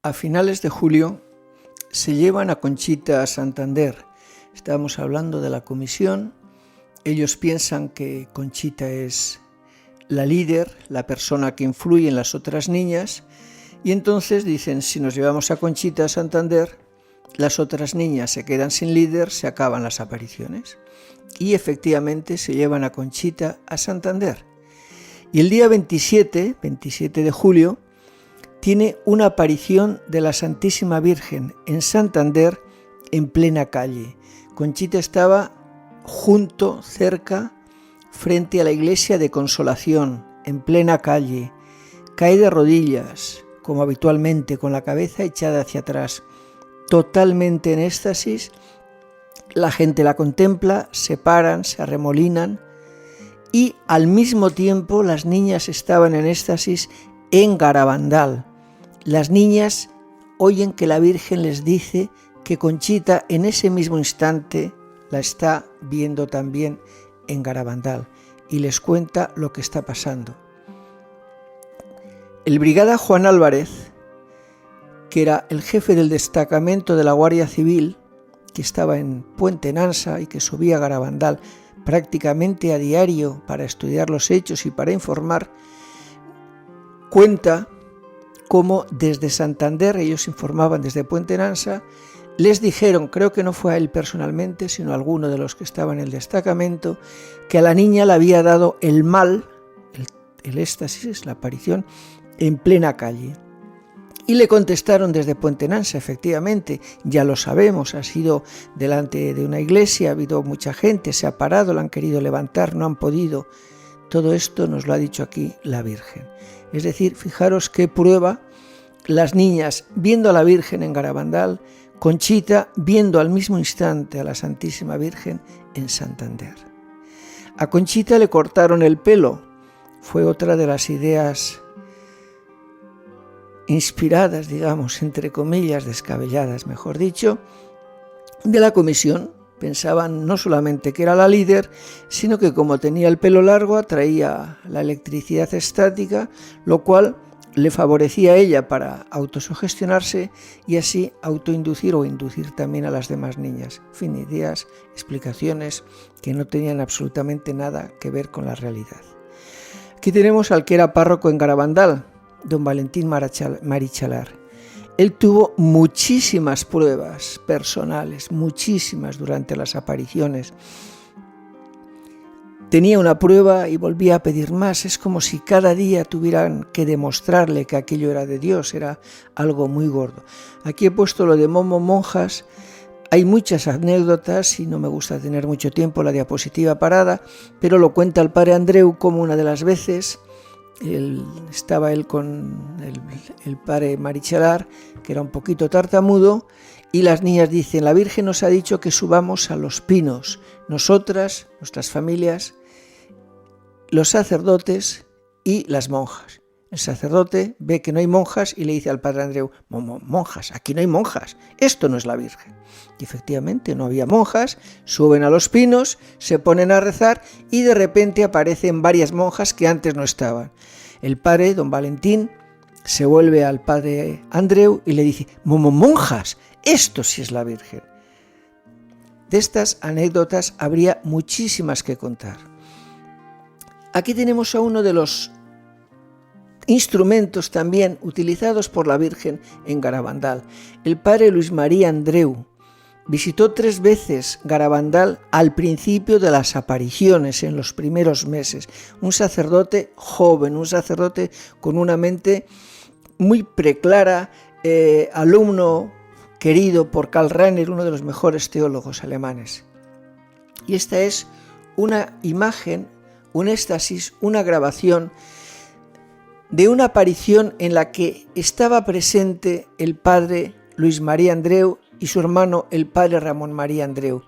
A finales de julio se llevan a Conchita a Santander. Estábamos hablando de la comisión. Ellos piensan que Conchita es la líder, la persona que influye en las otras niñas, y entonces dicen, si nos llevamos a Conchita a Santander, las otras niñas se quedan sin líder, se acaban las apariciones. Y efectivamente se llevan a Conchita a Santander. Y el día 27 de julio, tiene una aparición de la Santísima Virgen en Santander, en plena calle. Conchita estaba cerca, frente a la iglesia de Consolación, en plena calle. Cae de rodillas, como habitualmente, con la cabeza echada hacia atrás, totalmente en éxtasis. La gente la contempla, se paran, se arremolinan, y al mismo tiempo las niñas estaban en éxtasis en Garabandal. Las niñas oyen que la Virgen les dice que Conchita en ese mismo instante la está viendo también en Garabandal y les cuenta lo que está pasando. El brigada Juan Álvarez, que era el jefe del destacamento de la Guardia Civil, que estaba en Puente Nansa y que subía a Garabandal prácticamente a diario para estudiar los hechos y para informar, cuenta cómo desde Santander, ellos informaban desde Puente Nansa, les dijeron, creo que no fue a él personalmente, sino a alguno de los que estaban en el destacamento, que a la niña le había dado el mal, el éxtasis, la aparición, en plena calle. Y le contestaron desde Puente Nansa, efectivamente, ya lo sabemos, ha sido delante de una iglesia, ha habido mucha gente, se ha parado, la han querido levantar, no han podido. Todo esto nos lo ha dicho aquí la Virgen. Es decir, fijaros qué prueba, las niñas viendo a la Virgen en Garabandal, Conchita viendo al mismo instante a la Santísima Virgen en Santander. A Conchita le cortaron el pelo, fue otra de las ideas inspiradas, digamos, entre comillas, descabelladas, mejor dicho, de la comisión. Pensaban no solamente que era la líder, sino que como tenía el pelo largo atraía la electricidad estática, lo cual le favorecía a ella para autosugestionarse y así autoinducir o inducir también a las demás niñas. En fin, ideas, explicaciones que no tenían absolutamente nada que ver con la realidad. Aquí tenemos al que era párroco en Garabandal, don Valentín Marichalar. Él tuvo muchísimas pruebas personales, muchísimas durante las apariciones. Tenía una prueba y volvía a pedir más. Es como si cada día tuvieran que demostrarle que aquello era de Dios, era algo muy gordo. Aquí he puesto lo de monjas. Hay muchas anécdotas y no me gusta tener mucho tiempo la diapositiva parada, pero lo cuenta el padre Andreu como una de las veces. Estaba él con el padre Marichalar, que era un poquito tartamudo, y las niñas dicen, la Virgen nos ha dicho que subamos a los pinos, nosotras, nuestras familias, los sacerdotes y las monjas. El sacerdote ve que no hay monjas y le dice al padre Andreu, monjas, aquí no hay monjas, esto no es la Virgen. Y efectivamente no había monjas, suben a los pinos, se ponen a rezar y de repente aparecen varias monjas que antes no estaban. El padre, don Valentín, se vuelve al padre Andreu y le dice, monjas, esto sí es la Virgen. De estas anécdotas habría muchísimas que contar. Aquí tenemos a uno de los instrumentos también utilizados por la Virgen en Garabandal. El padre Luis María Andreu visitó 3 veces Garabandal al principio de las apariciones, en los primeros meses. Un sacerdote joven, un sacerdote con una mente muy preclara, alumno querido por Karl Rahner, uno de los mejores teólogos alemanes. Y esta es una imagen, un éxtasis, una grabación de una aparición en la que estaba presente el padre Luis María Andreu y su hermano el padre Ramón María Andreu.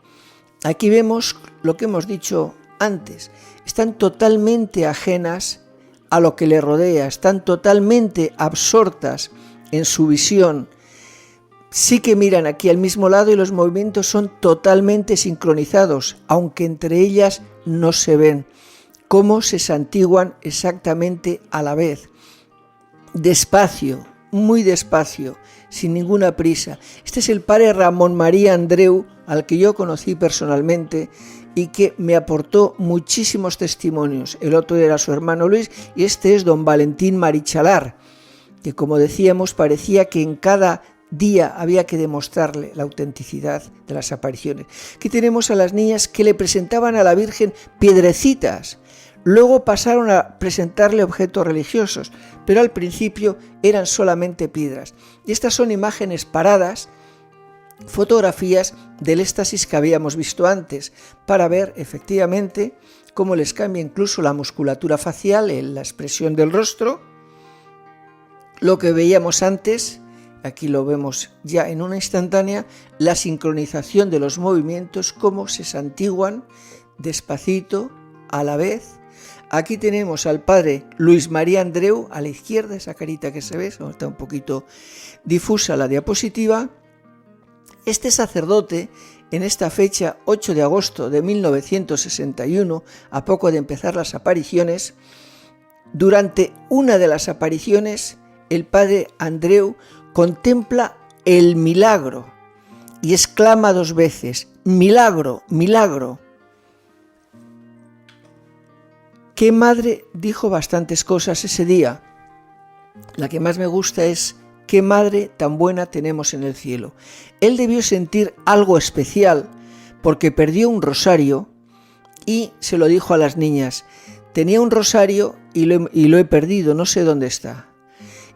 Aquí vemos lo que hemos dicho antes, están totalmente ajenas a lo que le rodea, están totalmente absortas en su visión. Sí que miran aquí al mismo lado y los movimientos son totalmente sincronizados, aunque entre ellas no se ven. Cómo se santiguan exactamente a la vez, despacio, muy despacio, sin ninguna prisa. Este es el padre Ramón María Andreu, al que yo conocí personalmente y que me aportó muchísimos testimonios. El otro era su hermano Luis y este es don Valentín Marichalar, que como decíamos parecía que en cada día había que demostrarle la autenticidad de las apariciones. Aquí tenemos a las niñas que le presentaban a la Virgen piedrecitas, luego pasaron a presentarle objetos religiosos, pero al principio eran solamente piedras. Y estas son imágenes paradas, fotografías del éxtasis que habíamos visto antes, para ver efectivamente cómo les cambia incluso la musculatura facial, la expresión del rostro. Lo que veíamos antes, aquí lo vemos ya en una instantánea, la sincronización de los movimientos, cómo se santiguan despacito a la vez. Aquí tenemos al padre Luis María Andreu, a la izquierda, esa carita que se ve, está un poquito difusa la diapositiva. Este sacerdote, en esta fecha, 8 de agosto de 1961, a poco de empezar las apariciones, durante una de las apariciones, el padre Andreu contempla el milagro y exclama 2 veces, milagro, milagro. ¿Qué madre dijo bastantes cosas ese día? La que más me gusta es, qué madre tan buena tenemos en el cielo. Él debió sentir algo especial porque perdió un rosario y se lo dijo a las niñas, tenía un rosario y lo he perdido, no sé dónde está.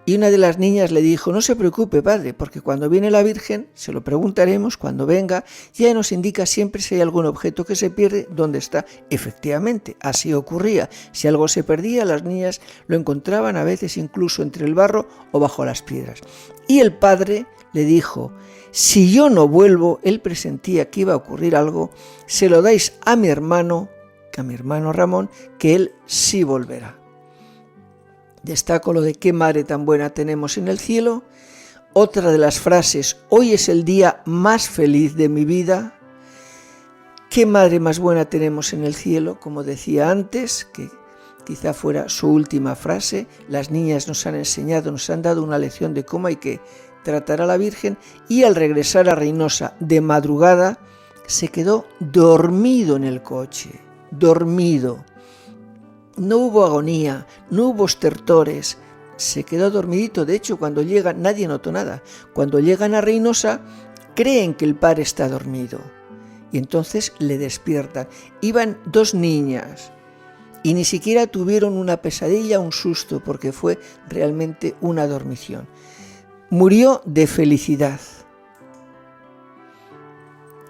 Y una de las niñas le dijo, no se preocupe, padre, porque cuando viene la Virgen, se lo preguntaremos cuando venga, y ella nos indica siempre si hay algún objeto que se pierde, dónde está. Efectivamente, así ocurría. Si algo se perdía, las niñas lo encontraban a veces incluso entre el barro o bajo las piedras. Y el padre le dijo, si yo no vuelvo, él presentía que iba a ocurrir algo, se lo dais a mi hermano Ramón, que él sí volverá. Destaco lo de qué madre tan buena tenemos en el cielo. Otra de las frases, hoy es el día más feliz de mi vida. Qué madre más buena tenemos en el cielo, como decía antes, que quizá fuera su última frase. Las niñas nos han enseñado, nos han dado una lección de cómo hay que tratar a la Virgen, y al regresar a Reynosa de madrugada se quedó dormido en el coche, dormido. No hubo agonía, no hubo estertores, se quedó dormidito. De hecho, cuando llegan, nadie notó nada. Cuando llegan a Reynosa, creen que el padre está dormido y entonces le despiertan. Iban 2 niñas y ni siquiera tuvieron una pesadilla, un susto, porque fue realmente una dormición. Murió de felicidad.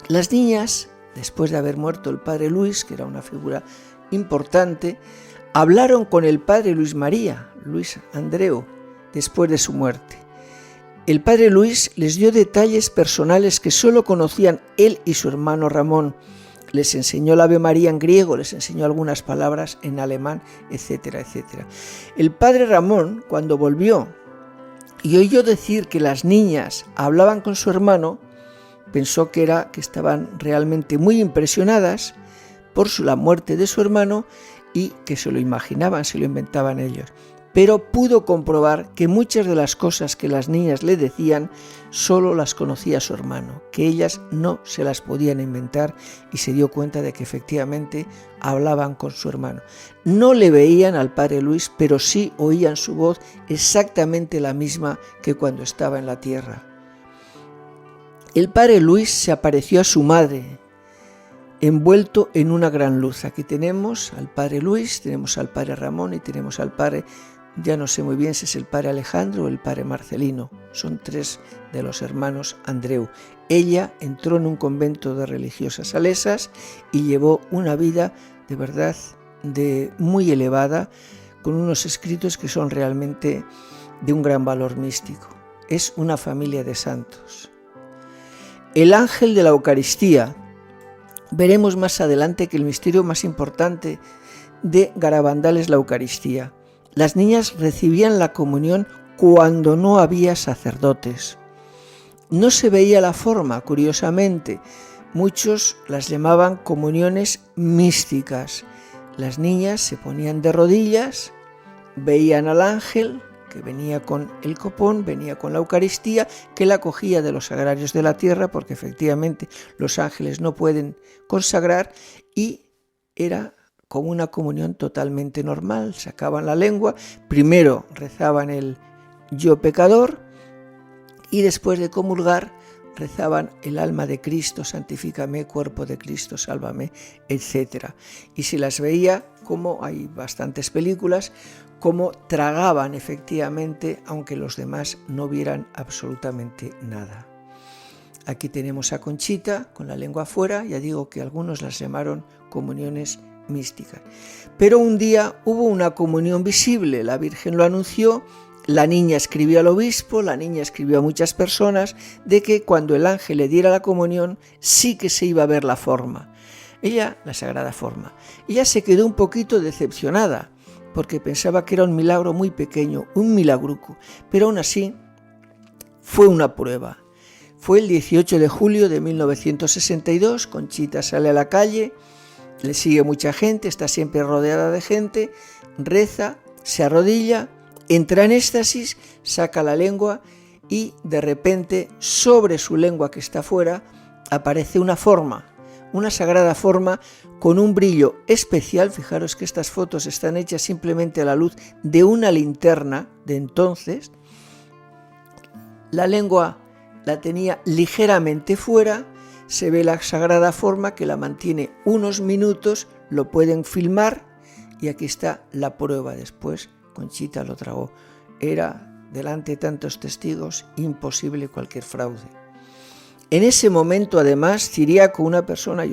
Las niñas, después de haber muerto el padre Luis, que era una figura importante, hablaron con el padre Luis Andreu, después de su muerte. El padre Luis les dio detalles personales que solo conocían él y su hermano Ramón. Les enseñó la Ave María en griego, les enseñó algunas palabras en alemán, etcétera, etcétera. El padre Ramón, cuando volvió y oyó decir que las niñas hablaban con su hermano, pensó que estaban realmente muy impresionadas por la muerte de su hermano y que se lo imaginaban, se lo inventaban ellos. Pero pudo comprobar que muchas de las cosas que las niñas le decían solo las conocía su hermano, que ellas no se las podían inventar, y se dio cuenta de que efectivamente hablaban con su hermano. No le veían al padre Luis, pero sí oían su voz exactamente la misma que cuando estaba en la tierra. El padre Luis se apareció a su madre, envuelto en una gran luz. Aquí tenemos al padre Luis, tenemos al padre Ramón y tenemos al padre, ya no sé muy bien si es el padre Alejandro o el padre Marcelino. Son 3 de los hermanos Andreu. Ella entró en un convento de religiosas salesas y llevó una vida de verdad muy elevada, con unos escritos que son realmente de un gran valor místico. Es una familia de santos. El ángel de la Eucaristía. Veremos más adelante que el misterio más importante de Garabandal es la Eucaristía. Las niñas recibían la comunión cuando no había sacerdotes. No se veía la forma, curiosamente. Muchos las llamaban comuniones místicas. Las niñas se ponían de rodillas, veían al ángel que venía con el copón, venía con la Eucaristía, que la cogía de los sagrarios de la tierra, porque efectivamente los ángeles no pueden consagrar, y era como una comunión totalmente normal. Sacaban la lengua, primero rezaban el yo pecador, y después de comulgar rezaban el alma de Cristo, santifícame, cuerpo de Cristo, sálvame, etc. Y se las veía, como hay bastantes películas, como tragaban efectivamente, aunque los demás no vieran absolutamente nada. Aquí tenemos a Conchita con la lengua afuera, ya digo que algunos las llamaron comuniones místicas. Pero un día hubo una comunión visible, la Virgen lo anunció, la niña escribió al obispo, la niña escribió a muchas personas, de que cuando el ángel le diera la comunión sí que se iba a ver la forma. Ella, la sagrada forma. Ella se quedó un poquito decepcionada, porque pensaba que era un milagro muy pequeño, un milagruco, pero aún así fue una prueba. Fue el 18 de julio de 1962, Conchita sale a la calle, le sigue mucha gente, está siempre rodeada de gente, reza, se arrodilla, entra en éxtasis, saca la lengua y de repente sobre su lengua que está fuera aparece una forma, una sagrada forma con un brillo especial. Fijaros que estas fotos están hechas simplemente a la luz de una linterna de entonces. La lengua la tenía ligeramente fuera, se ve la sagrada forma que la mantiene unos minutos, lo pueden filmar y aquí está la prueba después. Conchita lo tragó. Era, delante de tantos testigos, imposible cualquier fraude. En ese momento, además, Ciriaco, una persona,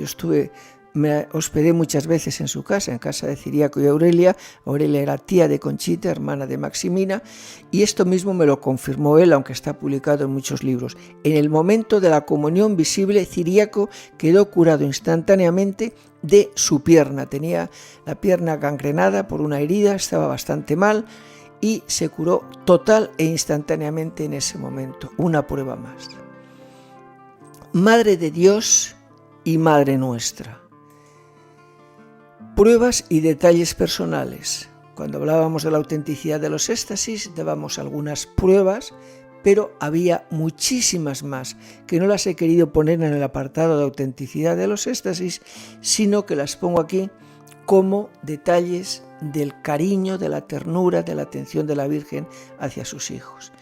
me hospedé muchas veces en su casa, en casa de Ciriaco y Aurelia. Aurelia era tía de Conchita, hermana de Maximina, y esto mismo me lo confirmó él, aunque está publicado en muchos libros. En el momento de la comunión visible, Ciriaco quedó curado instantáneamente de su pierna. Tenía la pierna gangrenada por una herida, estaba bastante mal y se curó total e instantáneamente en ese momento. Una prueba más. Madre de Dios y Madre nuestra. Pruebas y detalles personales. Cuando hablábamos de la autenticidad de los éxtasis, dábamos algunas pruebas, pero había muchísimas más que no las he querido poner en el apartado de autenticidad de los éxtasis, sino que las pongo aquí como detalles del cariño, de la ternura, de la atención de la Virgen hacia sus hijos.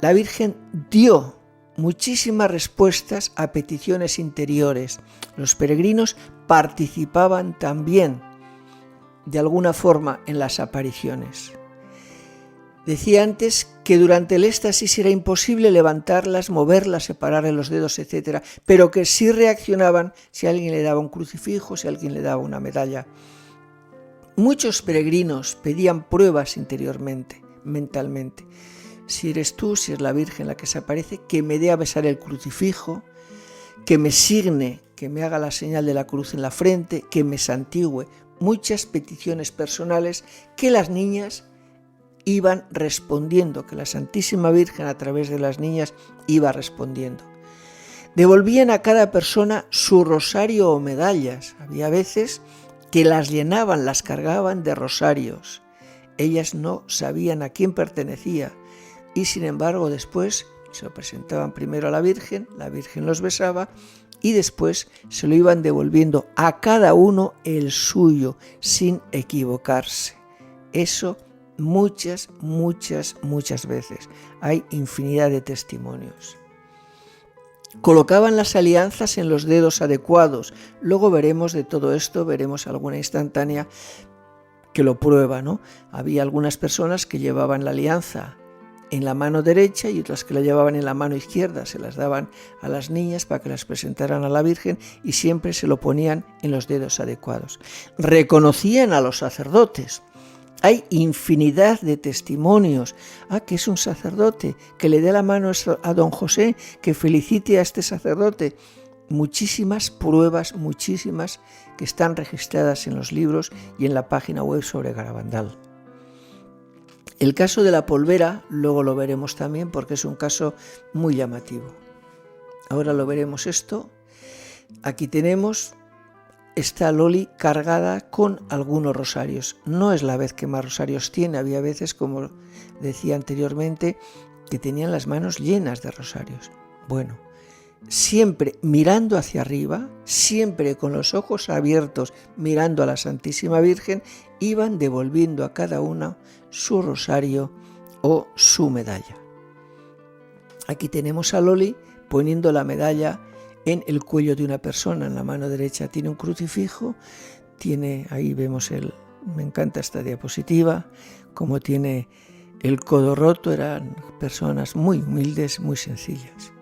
La Virgen dio muchísimas respuestas a peticiones interiores. Los peregrinos participaban también de alguna forma en las apariciones. Decía antes que durante el éxtasis era imposible levantarlas, moverlas, separarle los dedos, etc., pero que sí reaccionaban si alguien le daba un crucifijo, si alguien le daba una medalla. Muchos peregrinos pedían pruebas interiormente, mentalmente. Si eres tú, si es la Virgen la que se aparece, que me dé a besar el crucifijo, que me signe, que me haga la señal de la cruz en la frente, que me santigüe. Muchas peticiones personales que las niñas iban respondiendo, que la Santísima Virgen a través de las niñas iba respondiendo. Devolvían a cada persona su rosario o medallas. Había veces que las llenaban, las cargaban de rosarios. Ellas no sabían a quién pertenecía y sin embargo después se lo presentaban primero a la Virgen los besaba y después se lo iban devolviendo a cada uno el suyo sin equivocarse. Eso muchas veces. Hay infinidad de testimonios. Colocaban las alianzas en los dedos adecuados. Luego veremos de todo esto, veremos alguna instantánea que lo prueba, ¿no? Había algunas personas que llevaban la alianza en la mano derecha y otras que la llevaban en la mano izquierda. Se las daban a las niñas para que las presentaran a la Virgen y siempre se lo ponían en los dedos adecuados. Reconocían a los sacerdotes. Hay infinidad de testimonios. Que es un sacerdote, que le dé la mano a don José, que felicite a este sacerdote. Muchísimas pruebas, muchísimas que están registradas en los libros y en la página web sobre Garabandal. El caso de la polvera, luego lo veremos también porque es un caso muy llamativo. Ahora lo veremos esto. Aquí tenemos está Loli cargada con algunos rosarios. No es la vez que más rosarios tiene, había veces, como decía anteriormente, que tenían las manos llenas de rosarios. Bueno, siempre mirando hacia arriba, siempre con los ojos abiertos, mirando a la Santísima Virgen, iban devolviendo a cada una su rosario o su medalla. Aquí tenemos a Loli poniendo la medalla en el cuello de una persona. En la mano derecha tiene un crucifijo, ahí vemos me encanta esta diapositiva, como tiene el codo roto. Eran personas muy humildes, muy sencillas.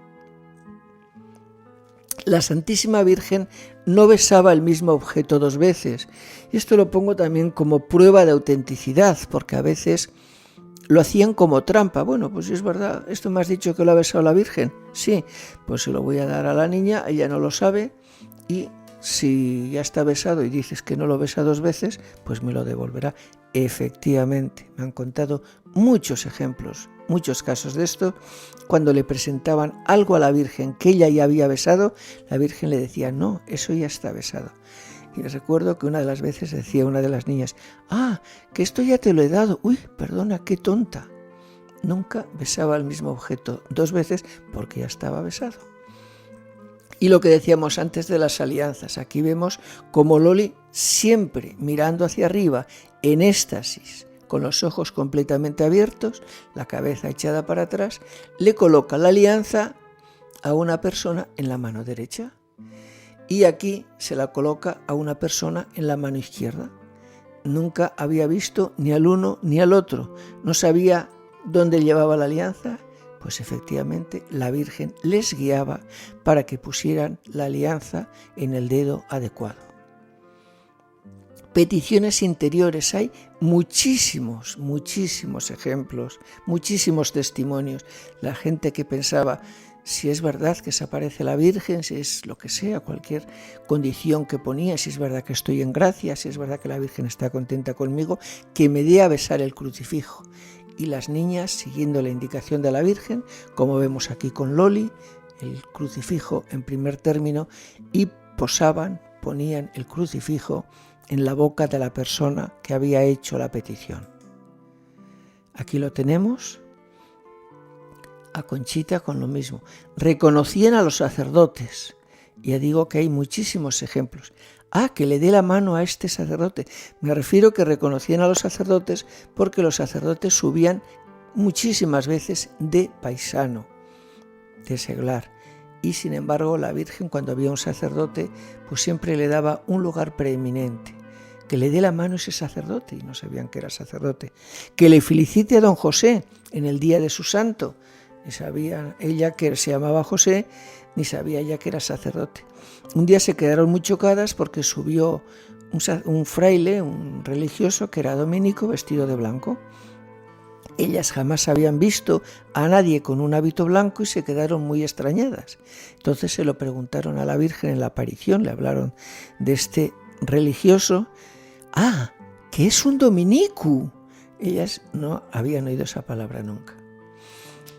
La Santísima Virgen no besaba el mismo objeto 2 veces. Y esto lo pongo también como prueba de autenticidad, porque a veces lo hacían como trampa. Bueno, pues si es verdad, esto me has dicho que lo ha besado la Virgen. Sí, pues se lo voy a dar a la niña, ella no lo sabe, y si ya está besado y dices que no lo besa 2 veces, pues me lo devolverá. Efectivamente, me han contado muchos ejemplos, muchos casos de esto. Cuando le presentaban algo a la Virgen que ella ya había besado, la Virgen le decía, no, eso ya está besado. Y recuerdo que una de las veces decía una de las niñas, que esto ya te lo he dado. Uy, perdona, qué tonta. Nunca besaba el mismo objeto 2 veces porque ya estaba besado. Y lo que decíamos antes de las alianzas, aquí vemos como Loli, siempre mirando hacia arriba, en éxtasis, con los ojos completamente abiertos, la cabeza echada para atrás, le coloca la alianza a una persona en la mano derecha. Y aquí se la coloca a una persona en la mano izquierda. Nunca había visto ni al uno ni al otro. No sabía dónde llevaba la alianza. Pues efectivamente la Virgen les guiaba para que pusieran la alianza en el dedo adecuado. Peticiones interiores, hay muchísimos ejemplos, muchísimos testimonios. La gente que pensaba, si es verdad que se aparece la Virgen, si es lo que sea, cualquier condición que ponía, si es verdad que estoy en gracia, si es verdad que la Virgen está contenta conmigo, que me dé a besar el crucifijo. Y las niñas, siguiendo la indicación de la Virgen, como vemos aquí con Loli, el crucifijo en primer término, y ponían el crucifijo en la boca de la persona que había hecho la petición. Aquí lo tenemos. A Conchita con lo mismo. Reconocían a los sacerdotes. Ya digo que hay muchísimos ejemplos. Que le dé la mano a este sacerdote. Me refiero que reconocían a los sacerdotes porque los sacerdotes subían muchísimas veces de paisano, de seglar. Y sin embargo la Virgen, cuando había un sacerdote, pues siempre le daba un lugar preeminente. Que le dé la mano a ese sacerdote, y no sabían que era sacerdote. Que le felicite a don José en el día de su santo. Ni sabía ella que se llamaba José, ni sabía ella que era sacerdote. Un día se quedaron muy chocadas porque subió un fraile, un religioso que era dominico, vestido de blanco. Ellas jamás habían visto a nadie con un hábito blanco y se quedaron muy extrañadas. Entonces se lo preguntaron a la Virgen en la aparición, le hablaron de este religioso. Que es un dominico. Ellas no habían oído esa palabra nunca.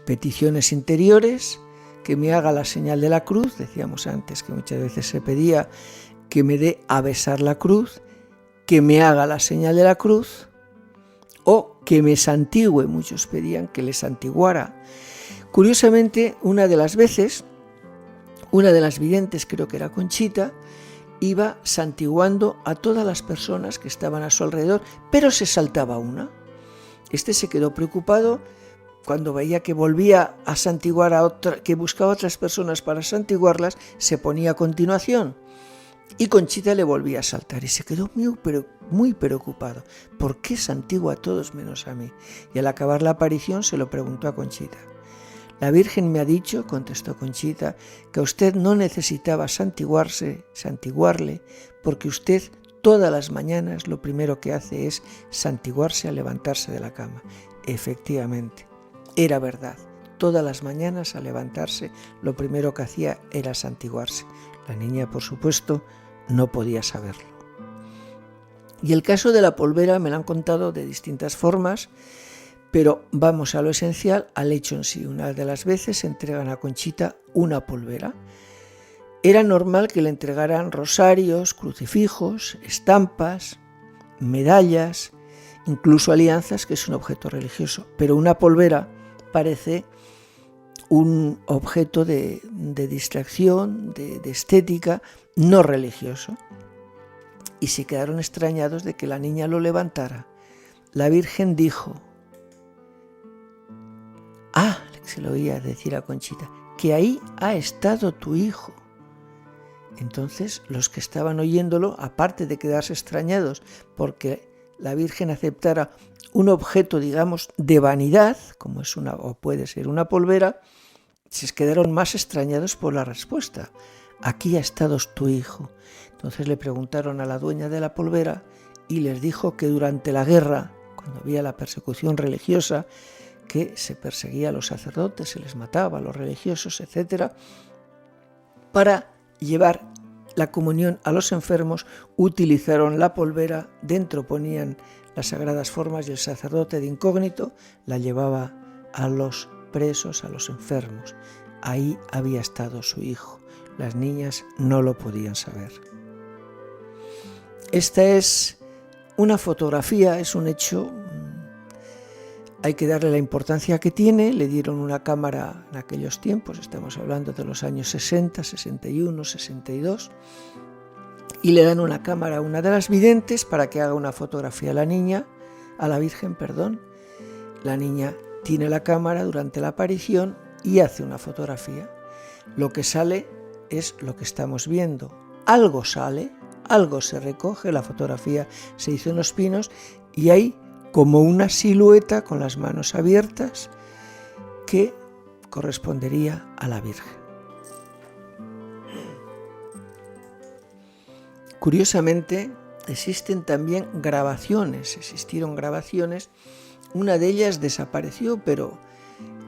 Peticiones interiores, que me haga la señal de la cruz. Decíamos antes que muchas veces se pedía que me dé a besar la cruz, que me haga la señal de la cruz, o que me santigüe. Muchos pedían que les santiguara. Curiosamente, una de las veces, una de las videntes, creo que era Conchita, iba santiguando a todas las personas que estaban a su alrededor, pero se saltaba una. Este se quedó preocupado cuando veía que volvía a santiguar a otra, que buscaba a otras personas para santiguarlas, se ponía a continuación. Y Conchita le volvía a saltar y se quedó muy preocupado. ¿Por qué santigua a todos menos a mí? Y al acabar la aparición se lo preguntó a Conchita. La Virgen me ha dicho, contestó Conchita, que usted no necesitaba santiguarle, porque usted todas las mañanas lo primero que hace es santiguarse al levantarse de la cama. Efectivamente, era verdad. Todas las mañanas al levantarse lo primero que hacía era santiguarse. La niña, por supuesto, no podía saberlo. Y el caso de la polvera me lo han contado de distintas formas, pero vamos a lo esencial, al hecho en sí. Una de las veces entregan a Conchita una polvera. Era normal que le entregaran rosarios, crucifijos, estampas, medallas, incluso alianzas, que es un objeto religioso, pero una polvera parece un objeto de distracción, de estética, no religioso. Y se quedaron extrañados de que la niña lo levantara. La Virgen dijo, se lo oía decir a Conchita, que ahí ha estado tu hijo. Entonces los que estaban oyéndolo, aparte de quedarse extrañados porque la Virgen aceptara un objeto, digamos, de vanidad, como es o puede ser una polvera, se quedaron más extrañados por la respuesta. Aquí ha estado tu hijo. Entonces le preguntaron a la dueña de la polvera y les dijo que durante la guerra, cuando había la persecución religiosa, que se perseguía a los sacerdotes, se les mataba a los religiosos, etc., para llevar la comunión a los enfermos, utilizaron la polvera, dentro ponían las sagradas formas y el sacerdote de incógnito la llevaba a los presos, a los enfermos. Ahí había estado su hijo. Las niñas no lo podían saber. Esta es una fotografía, es un hecho, hay que darle la importancia que tiene. Le dieron una cámara en aquellos tiempos, estamos hablando de los años 60, 61, 62, y le dan una cámara a una de las videntes para que haga una fotografía a la Virgen. La niña tiene la cámara durante la aparición y hace una fotografía. Lo que sale es lo que estamos viendo. Algo sale, algo se recoge, la fotografía se hizo en los pinos y hay como una silueta con las manos abiertas que correspondería a la Virgen. Curiosamente, existieron grabaciones, una de ellas desapareció, pero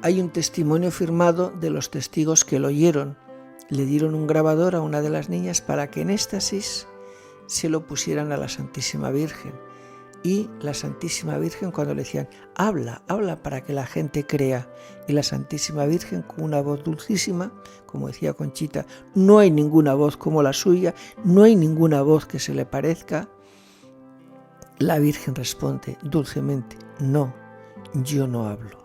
hay un testimonio firmado de los testigos que lo oyeron. Le dieron un grabador a una de las niñas para que en éxtasis se lo pusieran a la Santísima Virgen. Y la Santísima Virgen, cuando le decían, habla para que la gente crea, y la Santísima Virgen con una voz dulcísima, como decía Conchita, no hay ninguna voz como la suya, no hay ninguna voz que se le parezca. La Virgen responde dulcemente, no, yo no hablo.